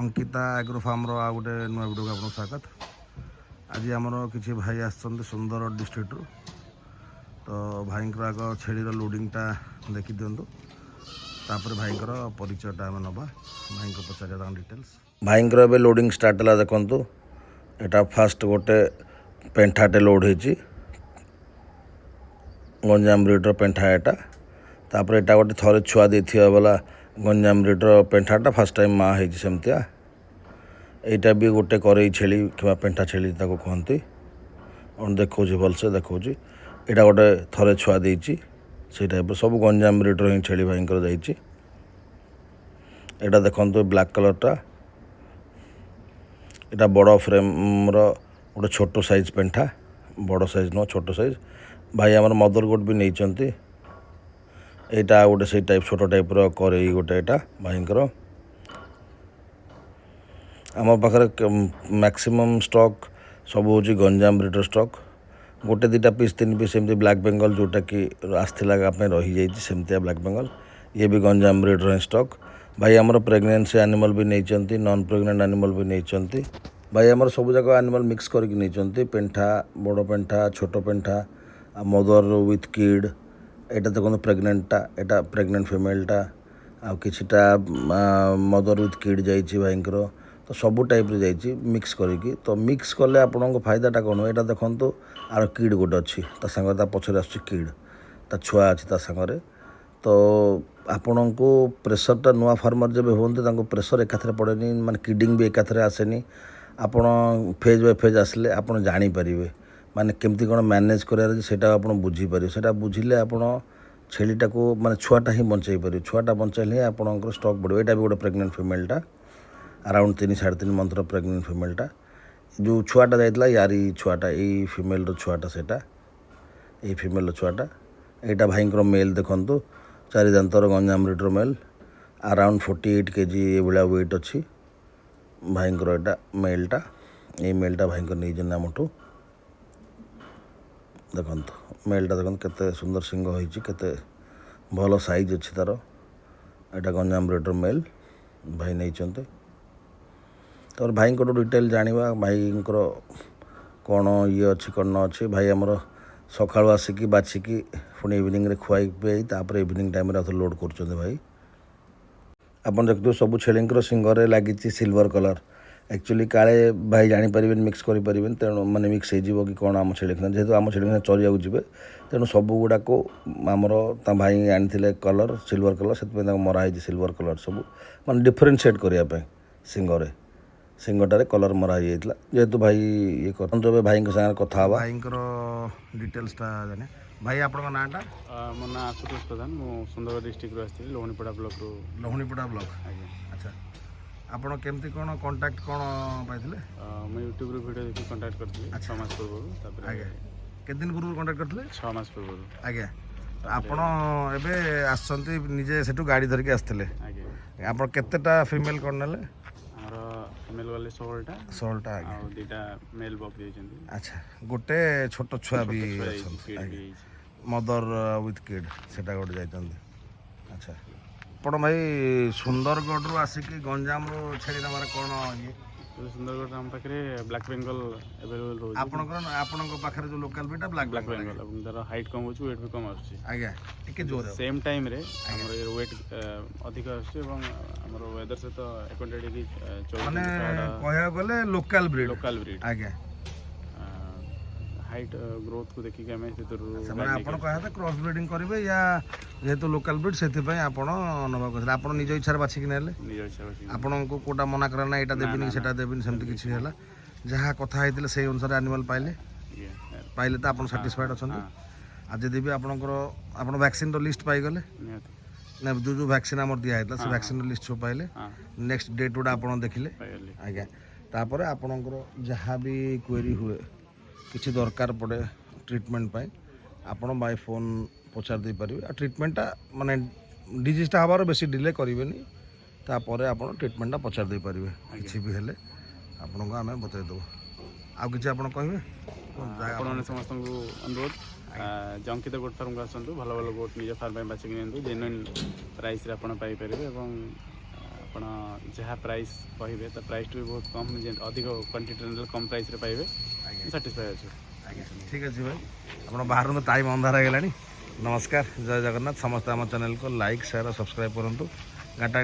Ankita agro farm आ गोटे नुआ video को आपको स्वागत। आज आमर किसी भाई आसुंच सुंदर डिस्ट्रिक्ट रु तो भाई आग छेली लोडिंगटा देखी दिंतु तापर भाई परिचयटा आम नवा भाई को पचार डिटेल्स भाई लोडिंग स्टार्ट है देखु यहाँ फास्ट गोटे पेंठाटे लोड हो गंजाम ब्रिडर पेंठा यहाँ तापर यहाँ गोटे थे छुआ देथिया वाला गंजाम ब्रिडर पेंठाटा फास्ट टाइम माँ है सेमतिया यहाँ भी गोटे करई छेली कि पेंठा छेली कहती देखो भलसे देखो यहाँ गोटे थे छुआ देती से टाइप सब गंजाम ब्रिडर ही छेली भाई जाइए। यहाँ देखो ब्लैक कलरटा यहाँ बड़ फ्रेम गोटे छोट साइज पेंठा बड़ साइज नुह छोट साइज भाई आमर मदरगोड भी नहीं यहाँ गोटे से टाइप छोट टाइप करई गोटे यहाँ भाई आम पाखे मैक्सिमम स्टॉक सब हूँ गंजाम ब्रिडर स्टॉक गोटे दुटा पीस तीन पीस एमती ब्लैक बेंगल जोटा कि आसला रही जाइए सेमतिया ब्लैक बेंगल ये भी गंजाम ब्रिडर स्टॉक भाई आमर प्रेगनेंसी एनिमल भी नहीं नॉन प्रेगनेंट एनिमल भी नहीं भाई आमर सब जाक एनिमल मिक्स करके नहीं पेंठा बड़ पेंठा छोट पेंठा मदर विथ किड यहाँ देखो प्रेगनेंटा यहाँ प्रेगनेंट फिमेलटा आ किछिटा मदर विथ किड जाइए भाई तो सबू टाइप जाइए मिक्स करी तो मिक्स कले आपण फायदाटा कौन यहाँ देखो आर किड गोटे अच्छी सागर पचर आस किड ता छुआ अच्छी सागर तो आपण को प्रेसरटा नुआ फार्मर जब हमें प्रेसर एकाथरे पड़ेनी माने किडिंग भी एकाथरे आसेनी आपण फेज बाय फेज आसले आप जानीपर माने केमती कौन मैनेज करार आप बुझीपर से बुझिले आप छेलीटा को माने छुआटा ही बचाई पारे छुआटा बचाइले ही आपंकर स्टॉक बढ़ो। यहाँ भी गोटे प्रेगनेंट फिमेलटा अराउंड 3-3.5 मंथर प्रेगनेंट फिमेलटा जो छुआटा जाइला यारी छुआटा यही फिमेल छुआटा सेटा यही फिमेल छुआटा यहाँ भाई मेल देखु 4 दांतर Ganjam breeder male around 48 kg ये भाया वेट अच्छी भाई यहाँ मेलटा ये मेलटा भाई नहीं आमठू देखु मेलटा देखो केते सुंदर सिंह होते भल साइज अच्छी तार यहाँ गंजाम ब्रिडर मेल भाई नहीं तो भाई को डिटेल जाना भाई कौन ये अच्छी कौन न अच्छी भाई आमर सका आसिकी बाछिकी पुणी इवनिंग रे खुआई पियाई तापर इवनिंग टाइम लोड कर भाई आप देखते सब छेली सिंगर लगी सिल्वर कलर एक्चुअली काले भाई जापर मिक्स करें तेणु मैंने मिक्स हो कि कौन आम छेली जेहतु आम छेली चरिया जी तेणु सब गुड़ाक आमर भाई आनी कलर सिल्वर कलर से मराई सिल्वर कलर सब मैं डिफरेन्शिएट करने सिंगर सिंगटारे कलर मराई जाता जेहेतु भाई ये कर भाई सागर कथा भाई डिटेल्सटा जाने भाई आप नाटा मो ना आशुतोष प्रधान मु सुंदरगढ़ डिस्ट्रिक्ट आसी लोहनीपड़ा ब्लॉक लोहनीपड़ा ब्लॉक अच्छा आपड़ केमती कौन कांटेक्ट कौन पाइले मैं यूट्यूब वीडियो देखि कांटेक्ट करथि 6 मास पूर्व आगे केते दिन पूर्व कांटेक्ट करथले 6 मास पूर्व आगे आपण एबे आसंती निजे सेटू गाड़ी धर के आस्थले आगे आपण केतेटा फीमेल कोन नले फीमेल वाले 16टा आगे आ दुटा मेल बॉक देछन अच्छा गोटे छोट छुआ भी मदर विथ किड सेटा गोटे जाइतंदी अच्छा ଆପଣ ଭାଇ ସୁନ୍ଦରଗଡ଼ରୁ ଆସିକି ଗଞ୍ଜାମରୁ ଛେଳି ନେବାର କ'ଣ ଇଏ ସୁନ୍ଦରଗଡ଼ ଆମ ପାଖରେ ବ୍ଲାକ୍ ବେଙ୍ଗଲ ଆଭେଲେବଲ୍ ରହୁଛି ଆପଣଙ୍କ ପାଖରେ ଯେଉଁ ଲୋକାଲ ବିଟା ବ୍ଲାକ୍ ବେଙ୍ଗଲ ଏବଂ ତାର ହାଇଟ୍ କମ୍ ହେଉଛି ୱେଟ୍ ବି କମ୍ ଆସୁଛି ଆଜ୍ଞା ଟିକେ ଜୋର ସେମ୍ ଟାଇମ୍ରେ ଆମର ୱେଟ୍ ଅଧିକ ଆସୁଛି ଏବଂ ଆମର ୱେଦର ସହିତ ଆକ୍ୱାଣ୍ଟେଡ୍ ହେଇକି ମାନେ କହିବାକୁ ଗଲେ ଲୋକାଲ ବ୍ରିଡ୍ ଆଜ୍ଞା हाइट ग्रोथ को देखिक आम आप क्रॉस ब्रीडिंग करेंगे या जेहेतु लोकल ब्रीड से आप निज इच्छा बाछिकी नेले आपन को कोटा मना करा ना यहाँ देवी से देवी सेमती किसी है जहाँ कथा होते से अनुसार एनिमल पाइले पाइले तो आप साटिस्फाइड अच्छा आज जब भी आप वैक्सीन लिस्ट पाईगले ना जो जो वैक्सीन आम दिखाई से वैक्सीन लिस्ट सब पाइले नेक्स्ट डेट गुड़ा आप देखिले आज्ञा तापर आपणकर जहाँ भी क्वेरी हुए किसी दरकार पड़े ट्रीटमेंट पाई आपण बाय फोन पचार दे पारे आ ट्रीटमेंटा माने डिजीजटा हबार बेसी डिले करेंगे तापर आप ट्रीटमेंटा पचार दे पारे किसी भी हेले आपन को आम बतई देव आ कि आप समस्त अनुरोध जंकित गोट फार्म को आसतु भल भल गोट निज फार्म बाछिक नि जेन्युइन प्राइस रे आप पाइपर ଆପଣ ଯାହା ପ୍ରାଇସ୍ କହିବେ ତା ପ୍ରାଇସ୍ଠୁ ବି ବହୁତ କମ୍, ଯେମିତି ଅଧିକ କ୍ୱାଣ୍ଟିଟି ନେଲେ କମ୍ ପ୍ରାଇସ୍ରେ ପାଇବେ। ସାଟିସ୍ଫାଏ ଅଛୁ। ଆଜ୍ଞା ଠିକ୍ ଅଛି ଭାଇ, ଆପଣ ବାହାରନ୍ତୁ, ଟାଇମ୍ ଅନ୍ଧାର ହେଇଗଲାଣି। ନମସ୍କାର, ଜୟ ଜଗନ୍ନାଥ। ସମସ୍ତେ ଆମ ଚ୍ୟାନେଲକୁ ଲାଇକ୍, ସେୟାର, ସବସ୍କ୍ରାଇବ୍ କରନ୍ତୁ। ଗାଁଟା